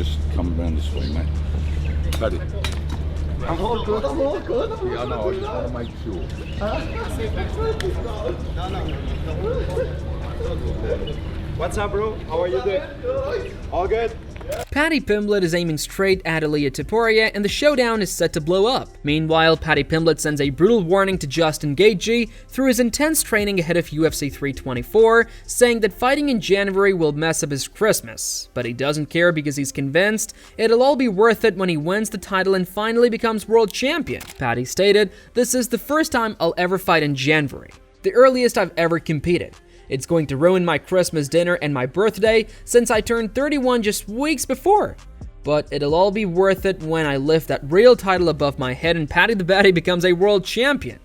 just come around this way, mate. Paddy. I'm all good. Yeah, I know, I just want to make sure. What's up, bro? How are you doing? All good? Paddy Pimblett is aiming straight at Ilia Topuria, and the showdown is set to blow up. Meanwhile, Paddy Pimblett sends a brutal warning to Justin Gaethje through his intense training ahead of UFC 324, saying that fighting in January will mess up his Christmas. But he doesn't care because he's convinced it'll all be worth it when he wins the title and finally becomes world champion. Paddy stated, "This is the first time I'll ever fight in January, the earliest I've ever competed. It's going to ruin my Christmas dinner and my birthday since I turned 31 just weeks before. But it'll all be worth it when I lift that real title above my head and Paddy the Baddy becomes a world champion."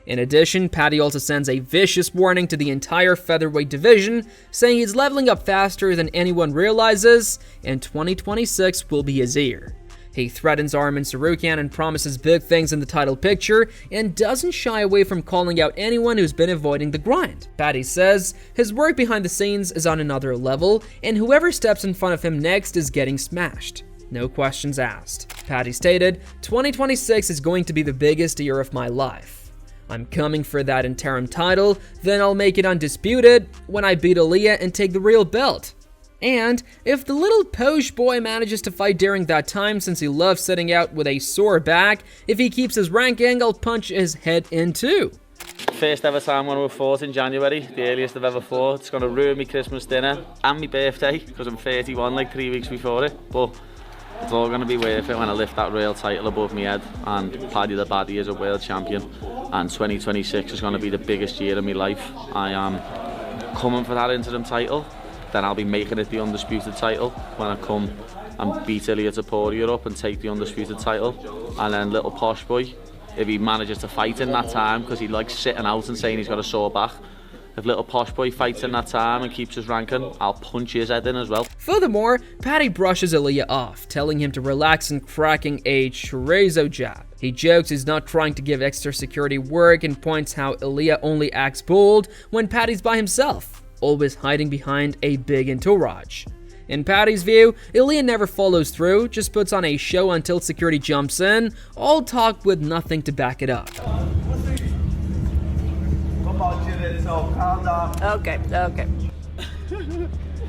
In addition, Paddy also sends a vicious warning to the entire featherweight division, saying he's leveling up faster than anyone realizes, and 2026 will be his year. He threatens Arman Tsarukyan and promises big things in the title picture, and doesn't shy away from calling out anyone who's been avoiding the grind. Paddy says his work behind the scenes is on another level, and whoever steps in front of him next is getting smashed. No questions asked. Paddy stated, "2026 is going to be the biggest year of my life. I'm coming for that interim title, then I'll make it undisputed when I beat Ilia and take the real belt. And if the little posh boy manages to fight during that time, since he loves sitting out with a sore back, if he keeps his ranking, I'll punch his head in too." First ever time when I fought in January, the earliest I've ever fought. It's going to ruin my Christmas dinner and my birthday because I'm 31 like 3 weeks before it. But it's all going to be worth it when I lift that real title above my head and Paddy the Baddy is a world champion. And 2026 is going to be the biggest year of my life. I am coming for that interim title. Then I'll be making it the undisputed title when I come and beat Ilia Topuria up and take the undisputed title. And then little posh boy, if he manages to fight in that time, because he likes sitting out and saying he's got a sore back, if little posh boy fights in that time and keeps his ranking, I'll punch his head in as well. Furthermore, Paddy brushes Ilia off, telling him to relax and cracking a chorizo jab. He jokes he's not trying to give extra security work and points how Ilia only acts bold when Paddy's by himself, always hiding behind a big entourage. In Paddy's view, Ilia never follows through, just puts on a show until security jumps in, all talk with nothing to back it up. Okay.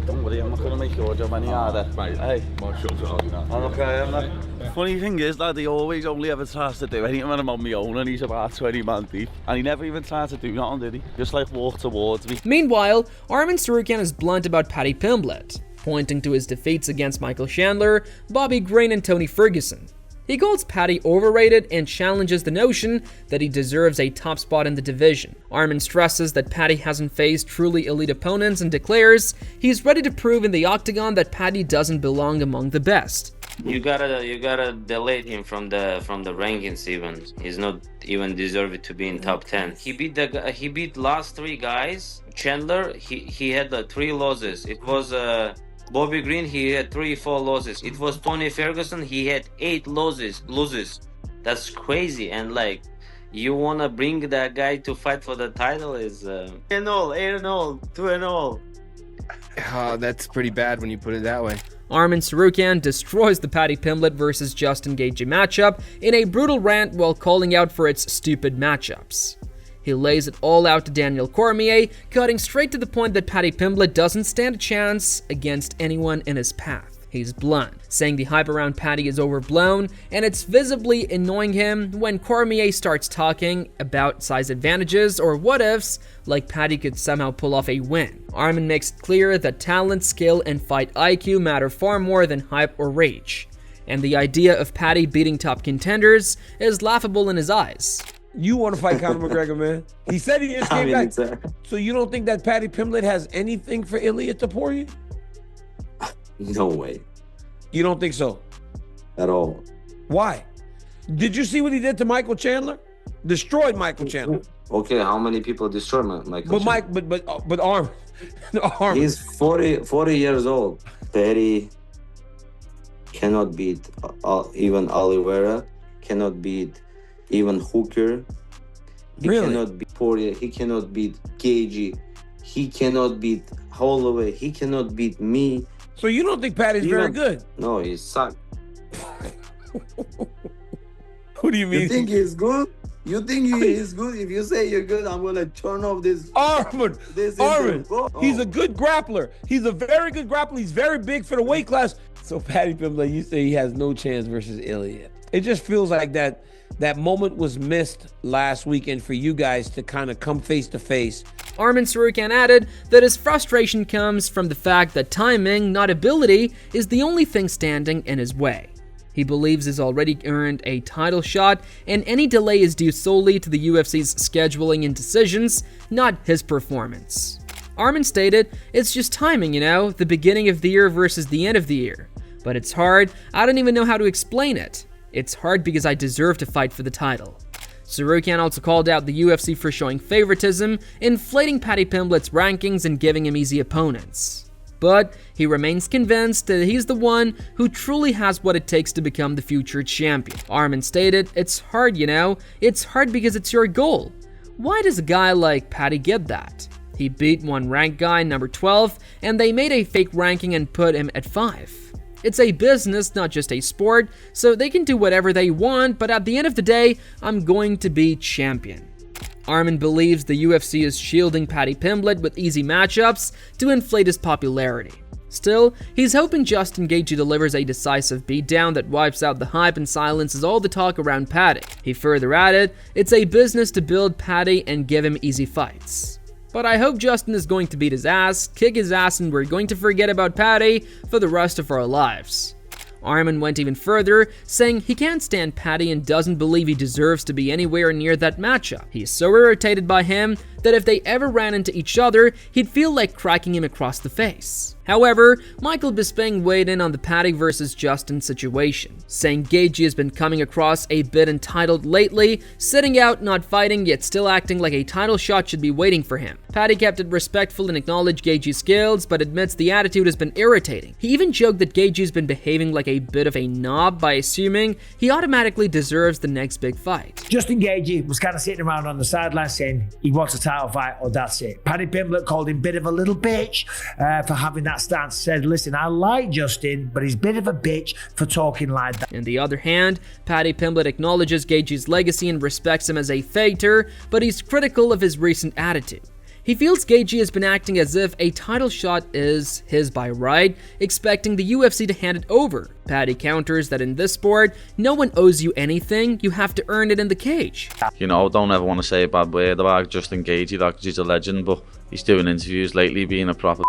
Don't worry, I'm not going to make your job any harder. Mate, Hey, my shots are hard enough. I'm okay, I'm not. Funny thing is that he always only ever tries to do anything when I'm on my own and he's about 20 man deep. And he never even tried to do nothing, did he? Just like walk towards me. Meanwhile, Arman Tsarukyan is blunt about Paddy Pimblett, pointing to his defeats against Michael Chandler, Bobby Green, and Tony Ferguson. He calls Paddy overrated and challenges the notion that he deserves a top spot in the division. Arman stresses that Paddy hasn't faced truly elite opponents and declares he's ready to prove in the octagon that Paddy doesn't belong among the best. You gotta delete him from the rankings even. He's not even deserved to be in top 10. He beat last 3 guys. Chandler, he had 3 losses. It was Bobby Green, he had 3-4 losses. It was Tony Ferguson, he had 8 losses. That's crazy. And like, you wanna bring that guy to fight for the title is 8-0, 2-0. Oh, that's pretty bad when you put it that way. Arman Tsarukyan destroys the Paddy Pimblett versus Justin Gaethje matchup in a brutal rant while calling out for its stupid matchups. He lays it all out to Daniel Cormier, cutting straight to the point that Paddy Pimblett doesn't stand a chance against anyone in his path. He's blunt, saying the hype around Paddy is overblown, and it's visibly annoying him when Cormier starts talking about size advantages or what-ifs, like Paddy could somehow pull off a win. Arman makes it clear that talent, skill, and fight IQ matter far more than hype or rage, and the idea of Paddy beating top contenders is laughable in his eyes. You want to fight Conor McGregor, man? He said he just came back. So you don't think that Paddy Pimblett has anything for Ilia Topuria? No way. You don't think so? At all. Why? Did you see what he did to Michael Chandler? Destroyed Michael Chandler. Okay, how many people destroyed Michael Chandler? But Arm. He's 40 years old. Paddy cannot beat even Oliveira, cannot beat even Hooker. He cannot beat Poirier. He cannot beat Gaethje. He cannot beat Holloway. He cannot beat me. So you don't think Paddy's very good? No, he sucked. What do you mean? You think he's good? You think he is good? If you say you're good, I'm gonna turn off this. Armin, Oh. he's a good grappler. He's a very good grappler. He's very big for the weight class. So Paddy Pimblett, you say he has no chance versus Ilia. It just feels like that moment was missed last weekend for you guys to kind of come face to face. Armin Tsarukyan added that his frustration comes from the fact that timing, not ability, is the only thing standing in his way. He believes he's already earned a title shot, and any delay is due solely to the UFC's scheduling and decisions, not his performance. Armin stated, "It's just timing, the beginning of the year versus the end of the year. But it's hard, I don't even know how to explain it. It's hard because I deserve to fight for the title." Tsarukyan also called out the UFC for showing favoritism, inflating Paddy Pimblett's rankings and giving him easy opponents. But he remains convinced that he's the one who truly has what it takes to become the future champion. Armin stated, "It's hard, It's hard because it's your goal. Why does a guy like Paddy get that? He beat one ranked guy, number 12, and they made a fake ranking and put him at 5. It's a business, not just a sport, so they can do whatever they want, but at the end of the day, I'm going to be champion." Armin believes the UFC is shielding Paddy Pimblett with easy matchups to inflate his popularity. Still, he's hoping Justin Gaethje delivers a decisive beatdown that wipes out the hype and silences all the talk around Paddy. He further added, "It's a business to build Paddy and give him easy fights. But I hope Justin is going to beat his ass, kick his ass, and we're going to forget about Paddy for the rest of our lives." Armin went even further, saying he can't stand Paddy and doesn't believe he deserves to be anywhere near that matchup. He's so irritated by him that if they ever ran into each other, he'd feel like cracking him across the face. However, Michael Bisping weighed in on the Paddy versus Justin situation, saying Gaethje has been coming across a bit entitled lately, sitting out, not fighting, yet still acting like a title shot should be waiting for him. Paddy kept it respectful and acknowledged Gaethje's skills, but admits the attitude has been irritating. He even joked that Gaethje's been behaving like a bit of a knob by assuming he automatically deserves the next big fight. Justin Gaethje was kind of sitting around on the sideline saying he wants a title fight or that's it. Paddy Pimblett called him a bit of a little bitch for having that stance. Said, "Listen, I like Justin, but he's a bit of a bitch for talking like that." On the other hand, Paddy Pimblett acknowledges Gaethje's legacy and respects him as a fighter, but he's critical of his recent attitude. He feels Gaethje has been acting as if a title shot is his by right, expecting the UFC to hand it over. Paddy counters that in this sport, no one owes you anything, you have to earn it in the cage. Don't ever want to say a bad word about Justin Gaethje, because he's a legend, but he's doing interviews lately being a proper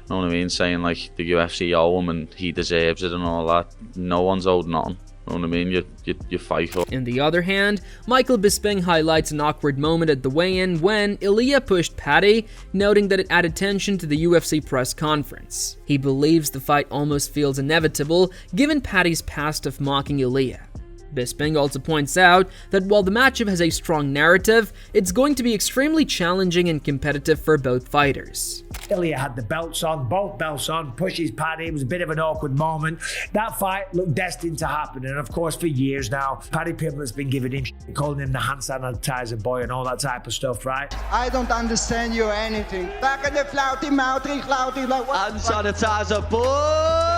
know what I mean? Saying like the UFC owe him and he deserves it and all that. No one's owed nothing. You know what I mean? You fight for it. On the other hand, Michael Bisping highlights an awkward moment at the weigh-in when Ilia pushed Paddy, noting that it added tension to the UFC press conference. He believes the fight almost feels inevitable given Paddy's past of mocking Ilia. Bisping also points out that while the matchup has a strong narrative, it's going to be extremely challenging and competitive for both fighters. Ilia had the belts on, both belts on, pushes Paddy. It was a bit of an awkward moment. That fight looked destined to happen, and of course for years now, Paddy Pimblett's been giving him shit, calling him the hand sanitizer boy and all that type of stuff, right? I don't understand you anything. Back in the flouty, mouthy, clouty, like what? Hand sanitizer boy!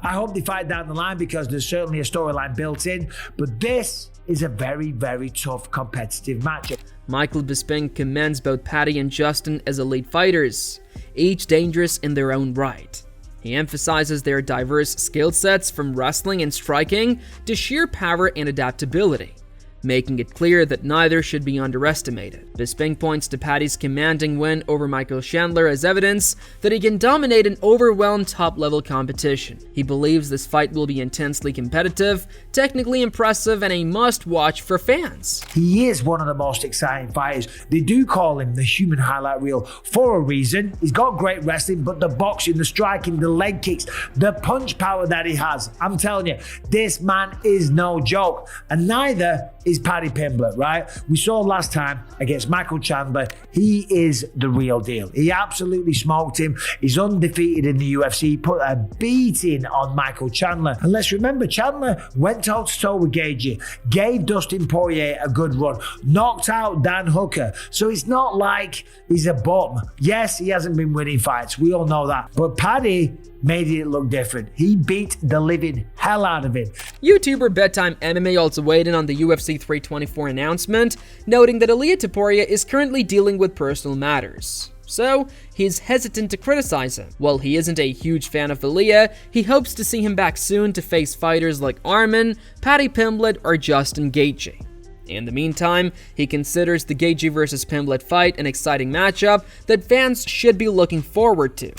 I hope they fight down the line because there's certainly a storyline built in, but this is a very, very tough competitive matchup. Michael Bisping commends both Paddy and Justin as elite fighters, each dangerous in their own right. He emphasizes their diverse skill sets from wrestling and striking to sheer power and adaptability, making it clear that neither should be underestimated. Bisping points to Paddy's commanding win over Michael Chandler as evidence that he can dominate an overwhelmed top-level competition. He believes this fight will be intensely competitive, technically impressive, and a must-watch for fans. He is one of the most exciting fighters. They do call him the human highlight reel for a reason. He's got great wrestling, but the boxing, the striking, the leg kicks, the punch power that he has, I'm telling you, this man is no joke, and neither is is Paddy Pimblett, right? We saw last time against Michael Chandler, he is the real deal. He absolutely smoked him. He's undefeated in the UFC. He put a beating on Michael Chandler. And let's remember, Chandler went toe-to-toe with Gaethje, gave Dustin Poirier a good run, knocked out Dan Hooker. So it's not like he's a bum. Yes, he hasn't been winning fights. We all know that. But Paddy made it look different. He beat the living hell out of him. YouTuber Bedtime MMA also weighed in on the UFC 324 announcement, noting that Ilia Topuria is currently dealing with personal matters. So, he's hesitant to criticize him. While he isn't a huge fan of Ilia, he hopes to see him back soon to face fighters like Arman, Paddy Pimblett, or Justin Gaethje. In the meantime, he considers the Gaethje vs Pimblett fight an exciting matchup that fans should be looking forward to.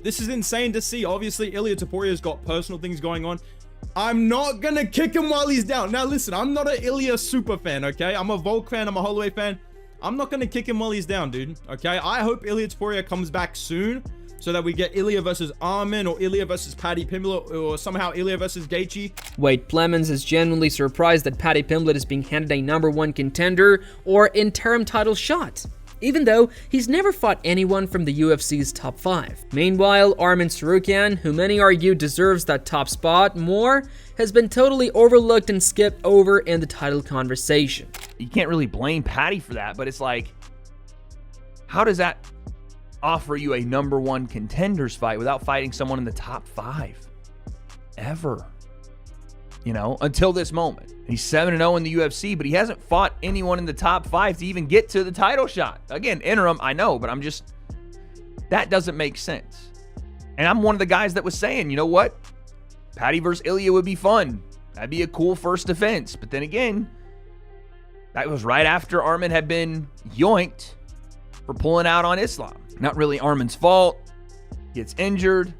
This is insane to see. Obviously, Ilia Topuria's got personal things going on. I'm not gonna kick him while he's down. Now listen, I'm not an Ilia super fan, okay? I'm a Volk fan, I'm a Holloway fan. I'm not gonna kick him while he's down, dude, okay? I hope Ilia Topuria comes back soon so that we get Ilia versus Arman or Ilia versus Paddy Pimblett or somehow Ilia versus Gaethje. Wade Plemons is genuinely surprised that Paddy Pimblett is being handed a #1 contender or interim title shot, even though he's never fought anyone from the UFC's top 5. Meanwhile, Arman Tsarukyan, who many argue deserves that top spot more, has been totally overlooked and skipped over in the title conversation. You can't really blame Paddy for that, but it's like, how does that offer you a #1 contenders fight without fighting someone in the top 5? Ever. You know, until this moment. He's 7-0 in the UFC, but he hasn't fought anyone in the top 5 to even get to the title shot. Again, interim, I know, but that doesn't make sense. And I'm one of the guys that was saying, you know what? Paddy versus Ilia would be fun. That'd be a cool first defense. But then again, that was right after Arman had been yoinked for pulling out on Islam. Not really Arman's fault. Gets injured,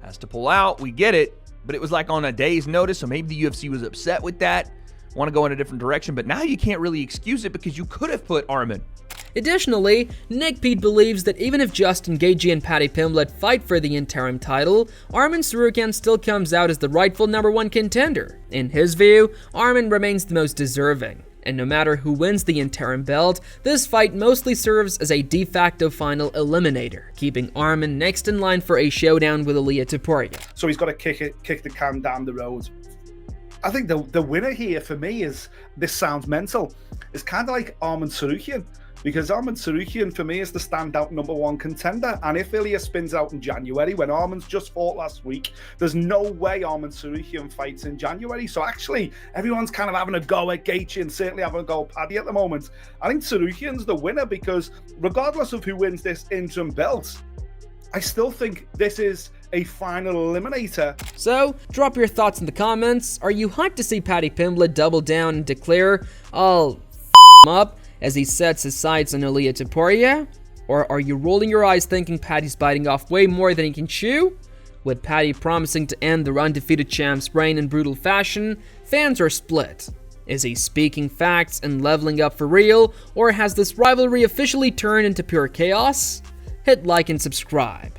has to pull out. We get it. But it was like on a day's notice, so maybe the UFC was upset with that, want to go in a different direction. But now you can't really excuse it because you could have put Arman. Additionally, Nick Pete believes that even if Justin Gaethje and Paddy Pimblett fight for the interim title, Arman Tsarukyan still comes out as the rightful #1 contender. In his view, Arman remains the most deserving. And no matter who wins the interim belt, this fight mostly serves as a de facto final eliminator, keeping Arman next in line for a showdown with Ilia Topuria. So he's got to kick the can down the road. I think the winner here for me is, this sounds mental, it's kind of like Arman Tsarukyan. Because Arman Tsarukyan, for me, is the standout #1 contender. And if Ilia spins out in January, when Arman's just fought last week, there's no way Arman Tsarukyan fights in January. So actually, everyone's kind of having a go at Gaethje and certainly having a go at Paddy at the moment. I think Tsarukyan's the winner because regardless of who wins this interim belt, I still think this is a final eliminator. So, drop your thoughts in the comments. Are you hyped to see Paddy Pimblett double down and declare, I'll f*** him up, as he sets his sights on Ilia Topuria? Or are you rolling your eyes thinking Paddy's biting off way more than he can chew? With Paddy promising to end the undefeated champ's reign in brutal fashion, fans are split. Is he speaking facts and leveling up for real, or has this rivalry officially turned into pure chaos? Hit like and subscribe.